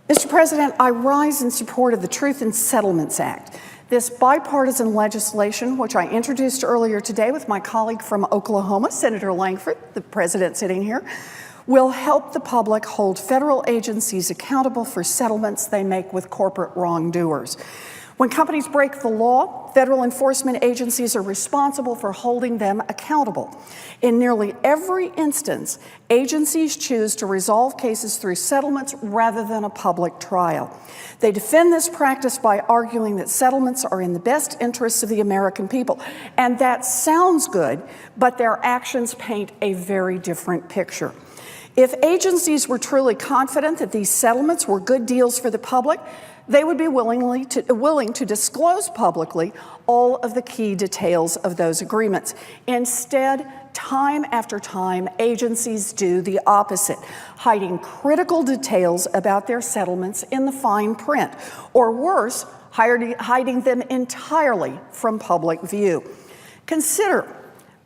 Mr. President, I rise in support of the Truth in Settlements Act. This bipartisan legislation, which I introduced earlier today with my colleague from Oklahoma, Senator Langford, the president sitting here, will help the public hold federal agencies accountable for settlements they make with corporate wrongdoers. When companies break the law, federal enforcement agencies are responsible for holding them accountable. In nearly every instance, agencies choose to resolve cases through settlements rather than a public trial. They defend this practice by arguing that settlements are in the best interests of the American people. And that sounds good, but their actions paint a very different picture. If agencies were truly confident that these settlements were good deals for the public, they would be willing to disclose publicly all of the key details of those agreements. Instead, time after time, agencies do the opposite, hiding critical details about their settlements in the fine print, or worse, hiding them entirely from public view. Consider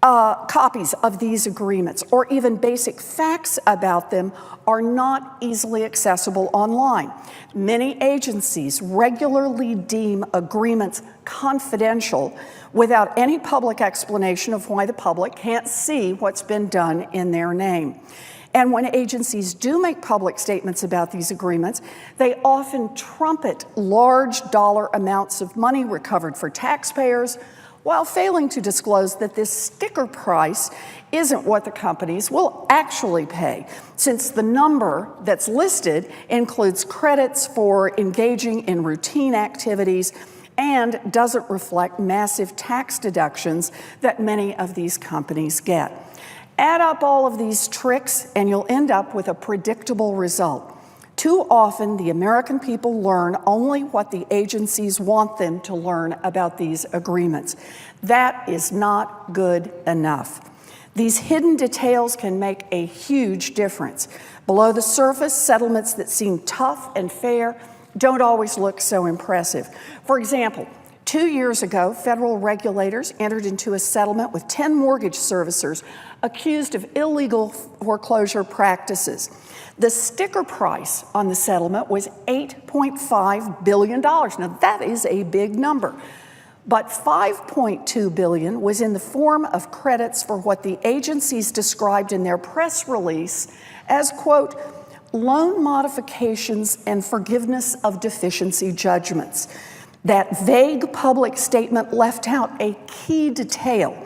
copies of these agreements, or even basic facts about them, are not easily accessible online. Many agencies regularly deem agreements confidential without any public explanation of why the public can't see what's been done in their name. And when agencies do make public statements about these agreements, they often trumpet large dollar amounts of money recovered for taxpayers, while failing to disclose that this sticker price isn't what the companies will actually pay, since the number that's listed includes credits for engaging in routine activities and doesn't reflect massive tax deductions that many of these companies get. Add up all of these tricks and you'll end up with a predictable result. Too often, the American people learn only what the agencies want them to learn about these agreements. That is not good enough. These hidden details can make a huge difference. Below the surface, settlements that seem tough and fair don't always look so impressive. For example, 2 years ago, federal regulators entered into a settlement with 10 mortgage servicers accused of illegal foreclosure practices. The sticker price on the settlement was $8.5 billion. Now, that is a big number. But $5.2 billion was in the form of credits for what the agencies described in their press release as, quote, loan modifications and forgiveness of deficiency judgments. That vague public statement left out a key detail.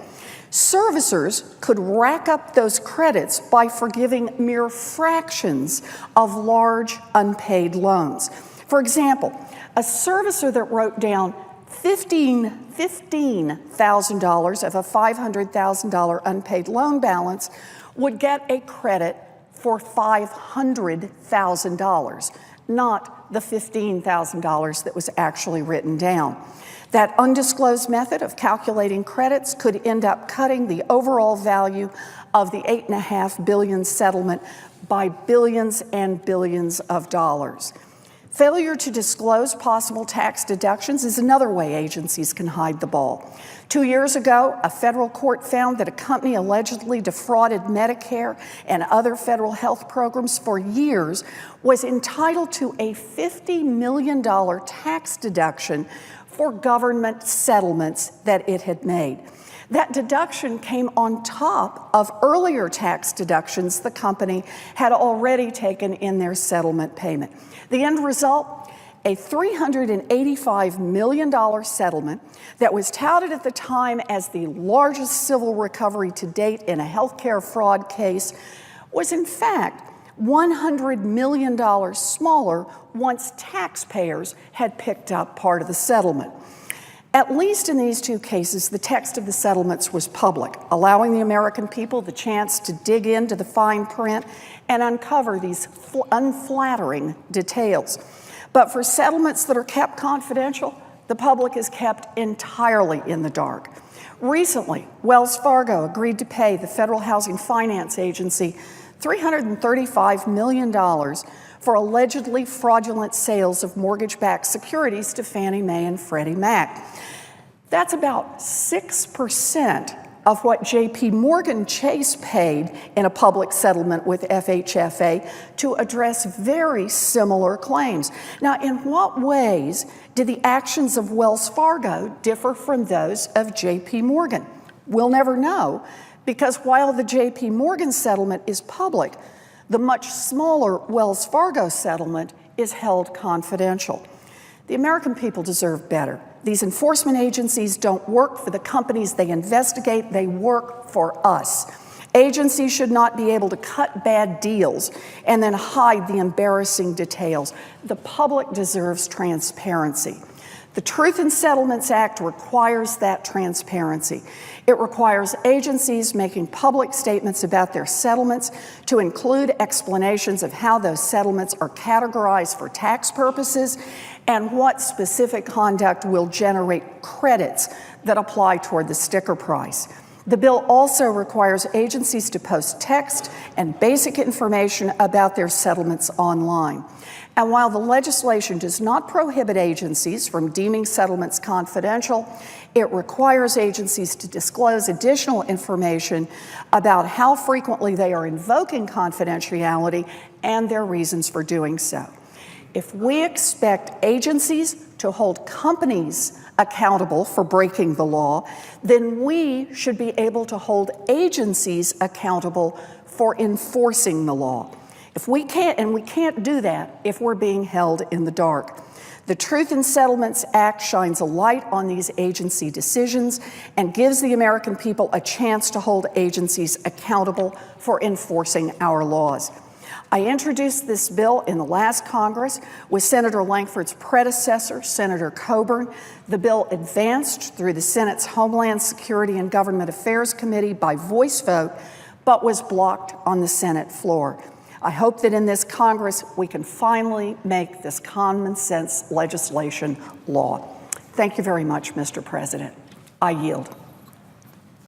Servicers could rack up those credits by forgiving mere fractions of large unpaid loans. For example, a servicer that wrote down $15,000 of a $500,000 unpaid loan balance would get a credit for $500,000, not the $15,000 that was actually written down. That undisclosed method of calculating credits could end up cutting the overall value of the $8.5 billion settlement by billions and billions of dollars. Failure to disclose possible tax deductions is another way agencies can hide the ball. 2 years ago, a federal court found that a company allegedly defrauded Medicare and other federal health programs for years was entitled to a $50 million tax deduction for government settlements that it had made. That deduction came on top of earlier tax deductions the company had already taken in their settlement payment. The end result? A $385 million settlement that was touted at the time as the largest civil recovery to date in a healthcare fraud case was in fact $100 million smaller once taxpayers had picked up part of the settlement. At least in these two cases, the text of the settlements was public, allowing the American people the chance to dig into the fine print and uncover these unflattering details. But for settlements that are kept confidential, the public is kept entirely in the dark. Recently, Wells Fargo agreed to pay the Federal Housing Finance Agency $335 million for allegedly fraudulent sales of mortgage-backed securities to Fannie Mae and Freddie Mac. That's about 6% of what J.P. Morgan Chase paid in a public settlement with FHFA to address very similar claims. Now, in what ways did the actions of Wells Fargo differ from those of J.P. Morgan? We'll never know, because while the J.P. Morgan settlement is public, the much smaller Wells Fargo settlement is held confidential. The American people deserve better. These enforcement agencies don't work for the companies they investigate, they work for us. Agencies should not be able to cut bad deals and then hide the embarrassing details. The public deserves transparency. The Truth in Settlements Act requires that transparency. It requires agencies making public statements about their settlements to include explanations of how those settlements are categorized for tax purposes and what specific conduct will generate credits that apply toward the sticker price. The bill also requires agencies to post text and basic information about their settlements online. And while the legislation does not prohibit agencies from deeming settlements confidential, it requires agencies to disclose additional information about how frequently they are invoking confidentiality and their reasons for doing so. If we expect agencies to hold companies accountable for breaking the law, then we should be able to hold agencies accountable for enforcing the law. If we can't, and we can't do that if we're being held in the dark. The Truth in Settlements Act shines a light on these agency decisions and gives the American people a chance to hold agencies accountable for enforcing our laws. I introduced this bill in the last Congress with Senator Lankford's predecessor, Senator Coburn. The bill advanced through the Senate's Homeland Security and Government Affairs Committee by voice vote, but was blocked on the Senate floor. I hope that in this Congress we can finally make this common sense legislation law. Thank you very much, Mr. President. I yield.